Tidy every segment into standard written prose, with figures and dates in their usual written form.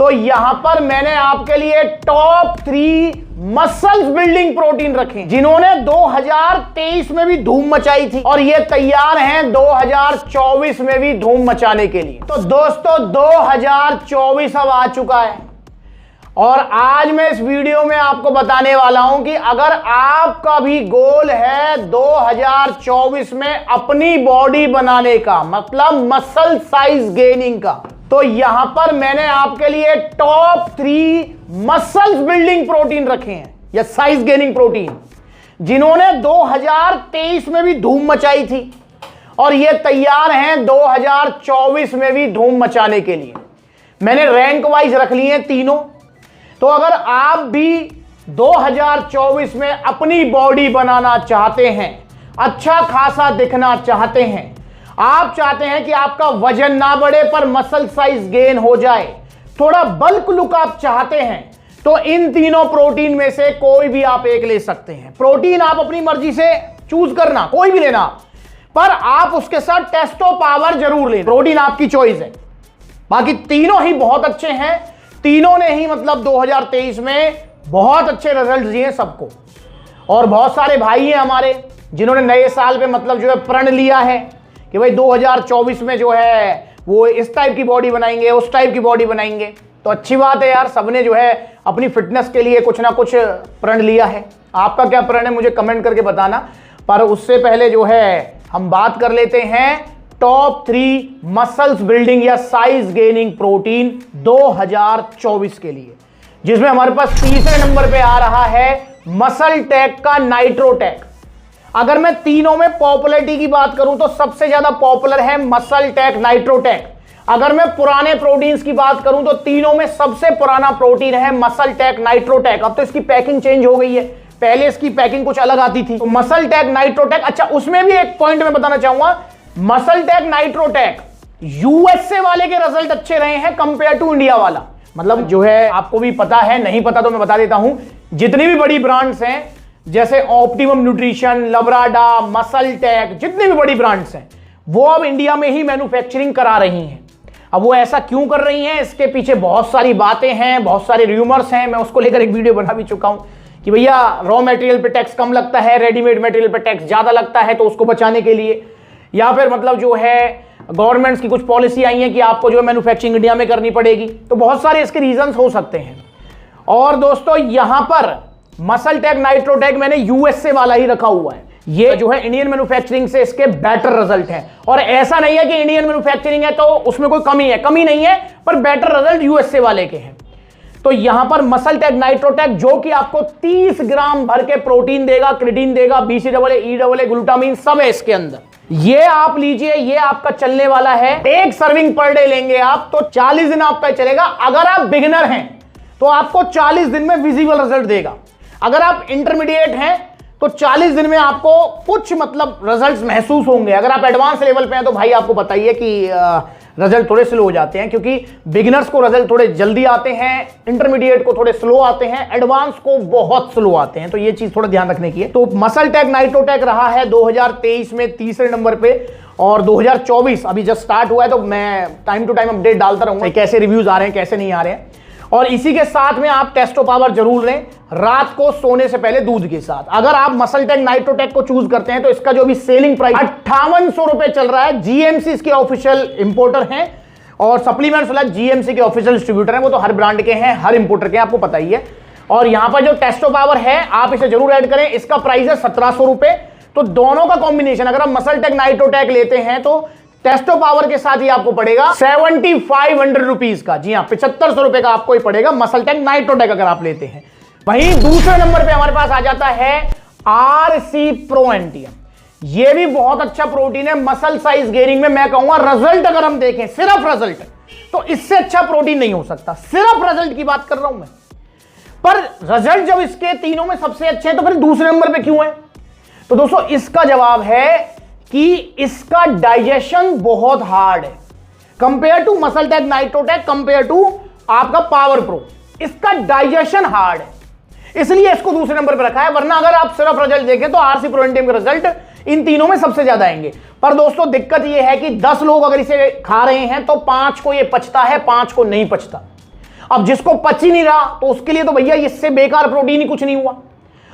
तो यहां पर मैंने आपके लिए टॉप 3 मसल्स बिल्डिंग प्रोटीन रखे जिन्होंने 2023 में भी धूम मचाई थी और ये तैयार हैं 2024 में भी धूम मचाने के लिए। तो दोस्तों 2024 अब आ चुका है और आज मैं इस वीडियो में आपको बताने वाला हूं कि अगर आपका भी गोल है 2024 में अपनी बॉडी बनाने का, मतलब मसल साइज गेनिंग का, तो यहां पर मैंने आपके लिए टॉप 3 मसल्स बिल्डिंग प्रोटीन रखे हैं या साइज गेनिंग प्रोटीन जिन्होंने 2023 में भी धूम मचाई थी और ये तैयार हैं 2024 में भी धूम मचाने के लिए। मैंने रैंक वाइज रख लिए हैं तीनों। तो अगर आप भी 2024 में अपनी बॉडी बनाना चाहते हैं, अच्छा खासा दिखना चाहते हैं, आप चाहते हैं कि आपका वजन ना बढ़े पर मसल साइज गेन हो जाए, थोड़ा बल्क लुक आप चाहते हैं, तो इन तीनों प्रोटीन में से कोई भी आप एक ले सकते हैं। प्रोटीन आप अपनी मर्जी से चूज करना, कोई भी लेना, पर आप उसके साथ टेस्टो पावर जरूर लें। प्रोटीन आपकी चॉइस है। बाकी तीनों ही बहुत अच्छे हैं, तीनों ने ही मतलब 2023 में बहुत अच्छे रिजल्ट दिए सबको। और बहुत सारे भाई हैं हमारे जिन्होंने नए साल पे मतलब जो है प्रण लिया है कि भाई 2024 में जो है वो इस टाइप की बॉडी बनाएंगे, उस टाइप की बॉडी बनाएंगे। तो अच्छी बात है यार, सबने जो है अपनी फिटनेस के लिए कुछ ना कुछ प्रण लिया है। आपका क्या प्रण है मुझे कमेंट करके बताना। पर उससे पहले जो है हम बात कर लेते हैं टॉप 3 मसल्स बिल्डिंग या साइज गेनिंग प्रोटीन 2024 के लिए, जिसमें हमारे पास तीसरे नंबर पे आ रहा है मसल टेक का नाइट्रोटेक। अगर मैं तीनों में पॉपुलैरिटी की बात करूं तो सबसे ज्यादा पॉपुलर है मसल टेक नाइट्रोटेक। अगर मैं पुराने प्रोटीन्स की बात करूं तो तीनों में सबसे पुराना प्रोटीन है मसल टेक नाइट्रोटेक। अब तो इसकी पैकिंग चेंज हो गई है, पहले इसकी पैकिंग कुछ अलग आती थी। तो मसल टेक नाइट्रोटेक, अच्छा उसमें भी एक पॉइंट मैं बताना चाहूंगा, मसल टेक नाइट्रोटेक यूएसए वाले के रिजल्ट अच्छे रहे हैं कंपेयर टू इंडिया वाला। मतलब जो है आपको भी पता है, नहीं पता तो मैं बता देता हूं, जितनी भी बड़ी ब्रांड्स हैं जैसे ऑप्टिमम न्यूट्रिशन, लवराडा, मसल टेक, जितनी भी बड़ी ब्रांड्स हैं वो अब इंडिया में ही मैन्युफैक्चरिंग करा रही हैं। अब वो ऐसा क्यों कर रही हैं, इसके पीछे बहुत सारी बातें हैं, बहुत सारे रूमर्स हैं। मैं उसको लेकर एक वीडियो बना भी चुका हूं कि भैया रॉ मटेरियल पे टैक्स कम लगता है, रेडीमेड मटेरियल पे टैक्स ज्यादा लगता है, तो उसको बचाने के लिए, या फिर मतलब जो है गवर्नमेंट्स की कुछ पॉलिसी आई है कि आपको जो है मैन्युफैक्चरिंग इंडिया में करनी पड़ेगी। तो बहुत सारे इसके रीजंस हो सकते हैं। और दोस्तों यहां पर मसल टेक नाइट्रोटेक मैंने यूएसए वाला ही रखा हुआ है। ये जो है इंडियन मैन्युफैक्चरिंग से इसके बेटर रिजल्ट हैं। और ऐसा नहीं है कि इंडियन मैन्युफैक्चरिंग है तो उसमें कोई कमी है, कमी नहीं है, पर बेटर रिजल्ट यूएसए वाले के हैं। तो यहां पर मसल टेक नाइट्रोटेक जो कि आपको 30 ग्राम भर के प्रोटीन देगा, क्रिएटिन देगा, BCAA, EAA, ग्लूटामिन सब है इसके अंदर। ये आप लीजिए, ये आपका चलने वाला है, एक सर्विंग पर डे लेंगे आप तो 40 दिन आपका चलेगा। अगर आप बिगिनर हैं तो आपको 40 दिन में विजिबल रिजल्ट देगा। अगर आप इंटरमीडिएट हैं तो 40 दिन में आपको कुछ मतलब रिजल्ट्स महसूस होंगे। अगर आप एडवांस लेवल पे हैं तो भाई आपको पता ही है कि रिजल्ट थोड़े स्लो हो जाते हैं, क्योंकि बिगिनर्स को रिजल्ट थोड़े जल्दी आते हैं, इंटरमीडिएट को थोड़े स्लो आते हैं, एडवांस को बहुत स्लो आते हैं। तो ये चीज थोड़ा ध्यान रखने की है। तो मसल टेक नाइट्रोटेक रहा है 2023 में तीसरे नंबर पे, और 2024 अभी जस्ट स्टार्ट हुआ है। तो मैं टाइम टू टाइम अपडेट डालता रहूंगा कैसे रिव्यूज आ रहे हैं, कैसे नहीं आ रहे हैं। और इसी के साथ में आप टेस्टो पावर जरूर लें रात को सोने से पहले दूध के साथ। अगर आप मसल टेक नाइट्रोटेक को चूज करते हैं तो इसका जो भी सेलिंग प्राइस 5800 रुपए चल रहा है। जीएमसी इसके ऑफिशियल इंपोर्टर हैं और सप्लीमेंट्स वाला जीएमसी के ऑफिशियल डिस्ट्रीब्यूटर हैं। वो तो हर ब्रांड के हैं, हर इंपोर्टर के, आपको पता ही है। और यहां पर जो टेस्टो पावर है आप इसे जरूर ऐड करें। इसका प्राइस है 1700 रुपए। तो दोनों का कॉम्बिनेशन अगर आप मसल टेक नाइट्रोटेक लेते हैं तो टेस्टो पावर के साथ ही आपको पड़ेगा 7500 रुपीज का। जी हाँ, 7500 रुपए का आपको ही पड़ेगा मसल टेक नाइट्रोटेक अगर आप लेते हैं। वहीं दूसरे नंबर पे हमारे पास आ जाता है आरसी प्रो एंटियम। ये भी बहुत अच्छा प्रोटीन है मसल साइज गेनिंग में। मैं कहूंगा रिजल्ट अगर हम देखें, सिर्फ रिजल्ट, तो इससे अच्छा प्रोटीन नहीं हो सकता। सिर्फ रिजल्ट की बात कर रहा हूं मैं। पर रिजल्ट जब इसके तीनों में सबसे अच्छे हैं तो फिर दूसरे नंबर पे क्यों है? तो दोस्तों इसका जवाब है कि इसका डाइजेशन बहुत हार्ड है compare to MuscleTech NitroTech, compare to आपका पावर प्रो। इसका डाइजेशन हार्ड है, इसलिए इसको दूसरे नंबर पर रखा है। वरना अगर आप सिर्फ रिजल्ट देखें तो आरसी प्रो एंटियम के रिजल्ट इन तीनों में सबसे ज्यादा आएंगे। पर दोस्तों दिक्कत यह है कि 10 लोग अगर इसे खा रहे हैं तो 5 को ये पचता है, 5 को नहीं पचता। अब जिसको पच ही नहीं रहा तो उसके लिए तो भैया इससे बेकार प्रोटीन ही कुछ नहीं हुआ,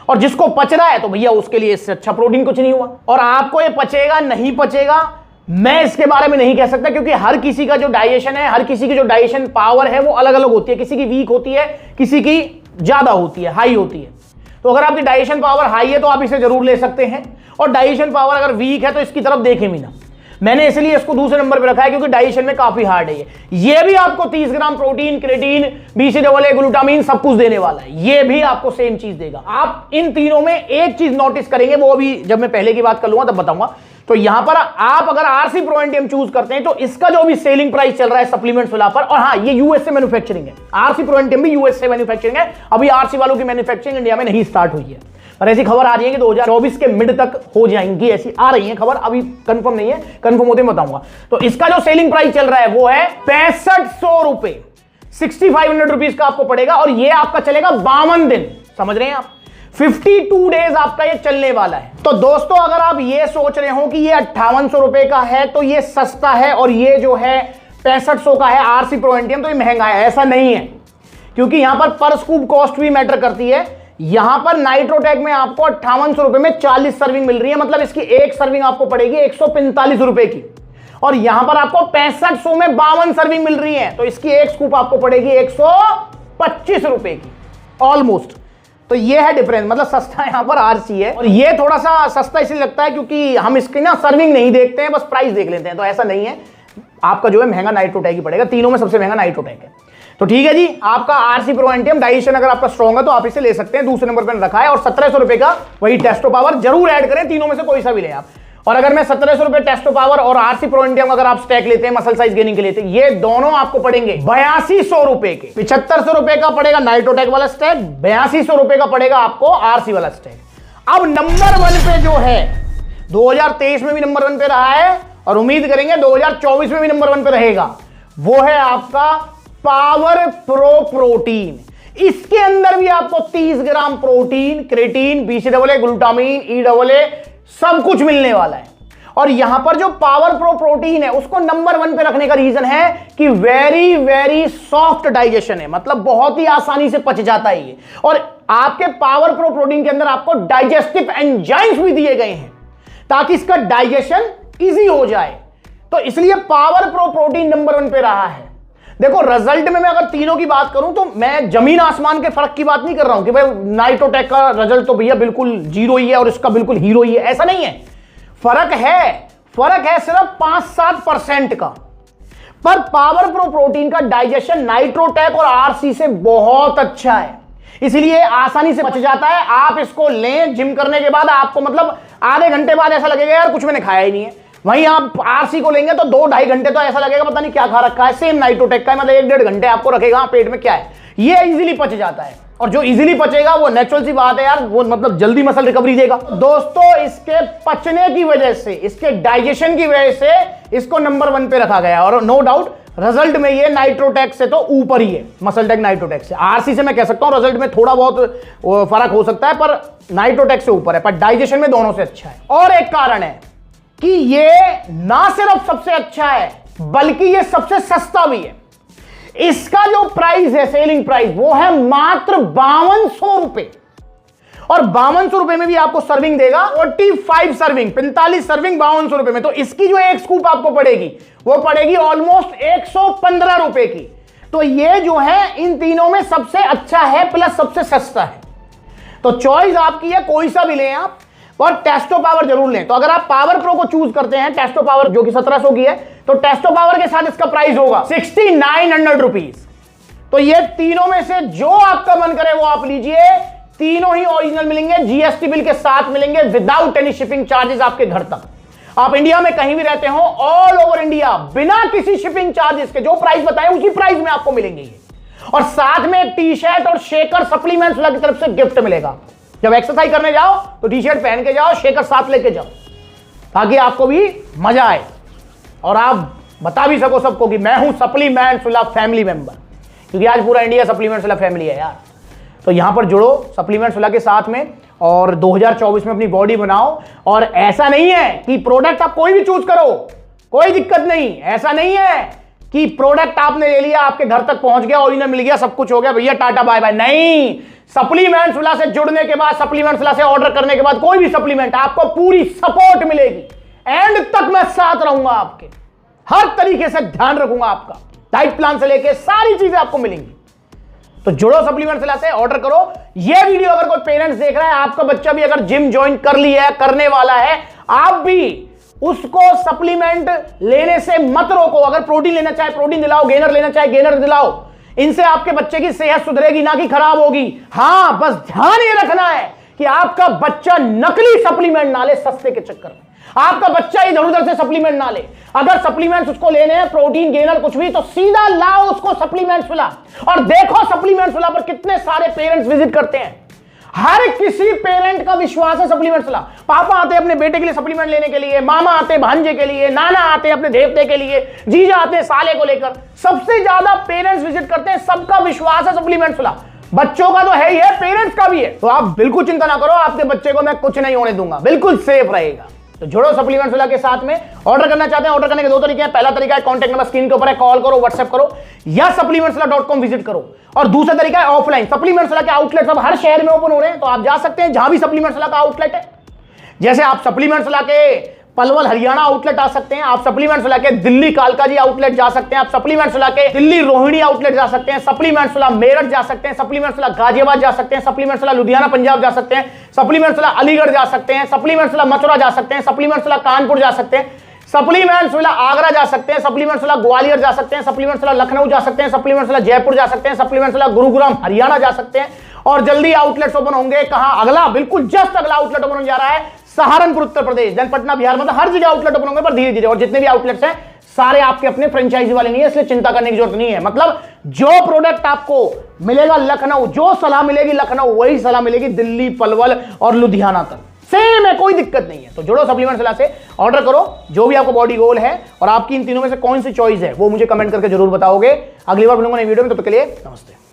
और जिसको पच रहा है तो भैया उसके लिए इससे अच्छा प्रोटीन कुछ नहीं हुआ। और आपको ये पचेगा नहीं पचेगा मैं इसके बारे में नहीं कह सकता, क्योंकि हर किसी का जो डाइजेशन है, हर किसी की जो डाइजेशन पावर है वो अलग अलग होती है। किसी की वीक होती है, किसी की ज्यादा होती है, हाई होती है। तो अगर आपकी डाइजेशन पावर हाई है तो आप इसे जरूर ले सकते हैं, और डाइजेशन पावर अगर वीक है तो इसकी तरफ देखें भी ना। मैंने इसलिए इसको दूसरे नंबर पे रखा है क्योंकि डाइजेशन में काफी हार्ड है ये भी आपको 30 gram protein, creatine, BCAA, glutamine सब कुछ देने वाला है। ये भी आपको सेम चीज देगा। आप इन तीनों में एक चीज नोटिस करेंगे, वो अभी जब मैं पहले की बात कर लूंगा तब बताऊंगा। तो यहां पर आप अगर आरसी प्रो एंड चूज करते हैं तो इसका जो भी सेलिंग प्राइस चल रहा है सप्लीमेंट्स वाला पर, और हाँ ये यूएसए मैन्युफैक्चरिंग है, आरसी प्रो एंड भी यूएसए मैन्युफैक्चरिंग है। अभी आरसी वालों की मैन्युफैक्चरिंग इंडिया में नहीं स्टार्ट हुई है, पर ऐसी खबर आ रही है कि 2024 के मिड तक हो जाएंगी, ऐसी आ रही है खबर, अभी कंफर्म नहीं है, कंफर्म होते मैं बताऊंगा। तो इसका जो सेलिंग प्राइस चल रहा है वो है 6500 रुपए, 6500 रुपीज का आपको पड़ेगा, और ये आपका चलेगा 52 दिन, समझ रहे हैं आप, 52 डेज आपका ये चलने वाला है। तो दोस्तों अगर आप ये सोच रहे हो कि ये 5800 रुपए का है तो ये सस्ता है, और ये जो है 6500 का है आरसी प्रो एंटियम तो ये महंगा है, ऐसा नहीं है, क्योंकि यहां पर स्कूप कॉस्ट भी मैटर करती है। यहां पर नाइट्रोटेक में आपको 5800 रुपए में 40 सर्विंग मिल रही है, मतलब इसकी एक सर्विंग आपको पड़ेगी 145 रुपए की, और यहां पर आपको 6500 में 52 सर्विंग मिल रही है, तो इसकी एक स्कूप आपको पड़ेगी 125 रुपए की ऑलमोस्ट। तो ये है डिफरेंस, मतलब सस्ता यहां पर आरसी है, और ये थोड़ा सा सस्ता इसलिए लगता है क्योंकि हम इसकी ना सर्विंग नहीं देखते हैं, बस प्राइस देख लेते हैं। तो ऐसा नहीं है, आपका जो है महंगा नाइट्रोटेक ही पड़ेगा, तीनों में सबसे महंगा नाइट्रोटेक है। तो ठीक है जी, आपका आरसी प्रो एंटियम डाइजेशन अगर आपका स्ट्रॉन्ग है तो आप इसे ले सकते हैं, दूसरे नंबर पर रखा है। और 1700 रुपए का वही टेस्टो पावर जरूर ऐड करें, तीनों में से कोई सा भी ले आप। और अगर मैं 1700 रुपए टेस्टो पावर और आरसी प्रो एंटियम अगर आप स्टैक लेते हैं मसल साइज गेनिंग के लिए, ये दोनों आपको पड़ेंगे 8200 रुपए के। 7500 रुपए का पड़ेगा नाइट्रोटेक वाला स्टैक, 8200 रुपए का पड़ेगा आपको आरसी वाला स्टैक। अब नंबर 1 पे जो है 2023 में भी नंबर 1 पे रहा है, और उम्मीद करेंगे 2024 में भी नंबर 1 पे रहेगा, वो है आपका पावर प्रो प्रोटीन। इसके अंदर भी आपको 30 gram protein, creatine, BCAA, glutamine, EAA सब कुछ मिलने वाला है। और यहां पर जो पावर प्रो प्रोटीन है उसको नंबर 1 पे रखने का रीजन है कि वेरी वेरी सॉफ्ट डाइजेशन है, मतलब बहुत ही आसानी से पच जाता है ये। और आपके पावर प्रो प्रोटीन के अंदर आपको डाइजेस्टिव एंजाइम्स भी दिए गए हैं ताकि इसका डाइजेशन इजी हो जाए। तो इसलिए पावर प्रो प्रोटीन नंबर 1 पे रहा है। देखो रिजल्ट में मैं अगर तीनों की बात करूं तो मैं जमीन आसमान के फर्क की बात नहीं कर रहा हूं कि भाई नाइट्रोटेक का रिजल्ट तो भैया बिल्कुल जीरो ही है और इसका बिल्कुल हीरो ही है, ऐसा नहीं है। फर्क है सिर्फ 5-7% का। पर पावर प्रो प्रोटीन का डाइजेशन नाइट्रोटेक और आरसी से बहुत अच्छा है, इसलिए आसानी से पच जाता है। आप इसको लें जिम करने के बाद, आपको मतलब आधे घंटे बाद ऐसा लगेगा यार कुछ मैंने खाया ही नहीं है। वहीं आप आरसी को लेंगे तो 2-2.5 घंटे तो ऐसा लगेगा पता नहीं क्या खा रखा है। सेम नाइट्रोटेक का मतलब 1-1.5 घंटे आपको रखेगा पेट में क्या है, ये इजीली पच जाता है। और जो इजीली पचेगा वो नेचुरल सी बात है यार, वो मतलब जल्दी मसल रिकवरी देगा। दोस्तों इसके पचने की वजह से, इसके डाइजेशन की वजह से इसको नंबर 1 पे रखा गया। और नो डाउट रिजल्ट में ये नाइट्रोटेक से तो ऊपर ही है, मसलटेक नाइट्रोटेक से। आरसी से मैं कह सकता हूं रिजल्ट में थोड़ा बहुत फर्क हो सकता है, पर नाइट्रोटेक से ऊपर है, पर डाइजेशन में दोनों से अच्छा है। और एक कारण है कि ये ना सिर्फ सबसे अच्छा है बल्कि ये सबसे सस्ता भी है। इसका जो प्राइस है, सेलिंग प्राइस, वो है मात्र 5200 रुपए, और 5200 रुपए में भी आपको सर्विंग देगा 45 सर्विंग, 45 सर्विंग 5200 रुपए में। तो इसकी जो एक स्कूप आपको पड़ेगी वो पड़ेगी ऑलमोस्ट 115 रुपए की। तो ये जो है इन तीनों में सबसे अच्छा है प्लस सबसे सस्ता है। तो चॉइस आपकी है, कोई सा भी लें आप, और टेस्टो पावर जरूर लें। तो अगर आप पावर प्रो को चूज करते हैं, टेस्टो पावर जो कि 1700 की है, तो टेस्टो पावर के साथ इसका प्राइस होगा 6900 रुपीज। तो ये तीनों में से जो आपका मन करे वो आप लीजिए, तीनों ही ओरिजिनल मिलेंगे, जीएसटी बिल के साथ मिलेंगे, विदाउट एनी शिपिंग चार्जेस आपके घर तक। आप इंडिया में कहीं भी रहते हो, ऑल ओवर इंडिया, बिना किसी शिपिंग चार्जेस के जो प्राइस बताए उसी प्राइस में आपको मिलेंगे ये। और साथ में एक टी शर्ट और शेकर सप्लीमेंट्स की तरफ से गिफ्ट मिलेगा। जब एक्सरसाइज करने जाओ तो टी शर्ट पहन के जाओ, शेकर साथ लेके जाओ, ताकि आपको भी मजा आए और आप बता भी सको सबको कि मैं हूं सप्लीमेंट्स वाला फैमिली मेंबर, क्योंकि आज पूरा इंडिया सप्लीमेंट्स वाला फैमिली है यार। तो यहां पर जुड़ो सप्लीमेंट्स वाला के साथ में, और 2024 में अपनी बॉडी बनाओ। और ऐसा नहीं है कि प्रोडक्ट आप कोई भी चूज करो, कोई दिक्कत नहीं, ऐसा नहीं है कि प्रोडक्ट आपने ले लिया, आपके घर तक पहुंच गया, ओरिजिनल मिल गया, सब कुछ हो गया, भैया टाटा बाय बाय। नहीं, सप्लीमेंट्स विला से जुड़ने के बाद, सप्लीमेंट्स विला से ऑर्डर करने के बाद कोई भी सप्लीमेंट, आपको पूरी सपोर्ट मिलेगी। एंड तक मैं साथ रहूंगा आपके, हर तरीके से ध्यान रखूंगा आपका, डाइट प्लान से लेके सारी चीजें आपको मिलेंगी। तो जुड़ो सप्लीमेंट्स विला से, ऑर्डर करो। यह वीडियो अगर कोई पेरेंट्स देख रहा है, आपका बच्चा भी अगर जिम ज्वाइन कर लिया है, करने वाला है, आप भी उसको सप्लीमेंट लेने से मत रोको। अगर प्रोटीन लेना चाहे प्रोटीन दिलाओ, गेनर लेना चाहे गेनर दिलाओ। इनसे आपके बच्चे की सेहत सुधरेगी, ना कि खराब होगी। हां, बस ध्यान ये रखना है कि आपका बच्चा नकली सप्लीमेंट ना ले सस्ते के चक्कर में, आपका बच्चा इधर उधर से सप्लीमेंट ना ले। अगर सप्लीमेंट्स उसको लेने हैं, प्रोटीन गेनर कुछ भी, तो सीधा लाओ उसको सप्लीमेंट्स विला। और देखो सप्लीमेंट्स विला पर कितने सारे पेरेंट्स विजिट करते हैं। हर किसी पेरेंट का विश्वास है सप्लीमेंट्स विला। पापा आते हैं अपने बेटे के लिए सप्लीमेंट लेने के लिए, मामा आते हैं भांजे के लिए, नाना आते हैं अपने देवते के लिए, जीजा आते हैं साले को लेकर। सबसे ज्यादा पेरेंट्स विजिट करते हैं, सबका विश्वास है सप्लीमेंट्स विला। बच्चों का तो है ही है, पेरेंट्स का भी है। तो आप बिल्कुल चिंता ना करो, आपके बच्चे को मैं कुछ नहीं होने दूंगा, बिल्कुल सेफ रहेगा। तो जुड़ो सप्लीमेंट्स विला के साथ में। ऑर्डर करना चाहते हैं, ऑर्डर करने के दो तरीके हैं। पहला तरीका है कॉन्टैक्ट नंबर स्क्रीन के ऊपर है, कॉल करो, व्हाट्सएप करो, या supplementsvilla.com विजिट करो। और दूसरा तरीका है ऑफलाइन। सप्लीमेंट्स विला के आउटलेट अब हर शहर में ओपन हो रहे हैं, तो आप जा सकते हैं जहां भी सप्लीमेंट्स विला का आउटलेट है। जैसे आप सप्लीमेंट्स विला के पलवल हरियाणा आउटलेट आ सकते हैं, आप सप्लीमेंट्स विला के दिल्ली कालकाजी आउटलेट जा सकते हैं, आप सप्लीमेंट्स विला के दिल्ली रोहिणी आउटलेट जा सकते हैं, सप्लीमेंट्स विला मेरठ जा सकते हैं, सप्लीमेंट्स विला गाजियाबाद जा सकते हैं, सप्लीमेंट्स विला लुधियाना पंजाब जा सकते हैं, सप्लीमेंट्स विला अलीगढ़ जा सकते हैं, सप्लीमेंट्स विला मथुरा जा सकते हैं, सप्लीमेंट्स विला कानपुर जा सकते हैं, सप्लीमेंट्स विला आगरा जा सकते हैं, सप्लीमेंट्स विला ग्वालियर जा सकते हैं, सप्लीमेंट्स विला लखनऊ जा सकते हैं, सप्लीमेंट्स विला जयपुर जा सकते हैं, सप्लीमेंट्स विला गुरुग्राम हरियाणा जा सकते हैं। और जल्दी आउटलेट्स ओपन होंगे। कहां? अगला, बिल्कुल जस्ट अगला आउटलेट ओपन होने जा रहा है सहारनपुर उत्तर प्रदेश, देन पटना बिहार, मतलब हर जगह आउटलेट ओपन होंगे, पर धीरे धीरे। और जितने भी आउटलेट्स हैं सारे आपके अपने फ्रेंचाइजी वाले नहीं है, इसलिए चिंता करने की जरूरत नहीं है। मतलब जो प्रोडक्ट आपको मिलेगा लखनऊ, जो सलाह मिलेगी लखनऊ, वही सलाह मिलेगी दिल्ली, पलवल और लुधियाना तक, सेम है, कोई दिक्कत नहीं है। तो जुड़ो सप्लीमेंट्स विला से, ऑर्डर करो जो भी आपको बॉडी गोल है। और आपकी इन तीनों में से कौन सी चॉइस है वो मुझे कमेंट करके जरूर बताओगे। अगली बार मिलूंगा नई वीडियो में, तब तक के लिए नमस्ते।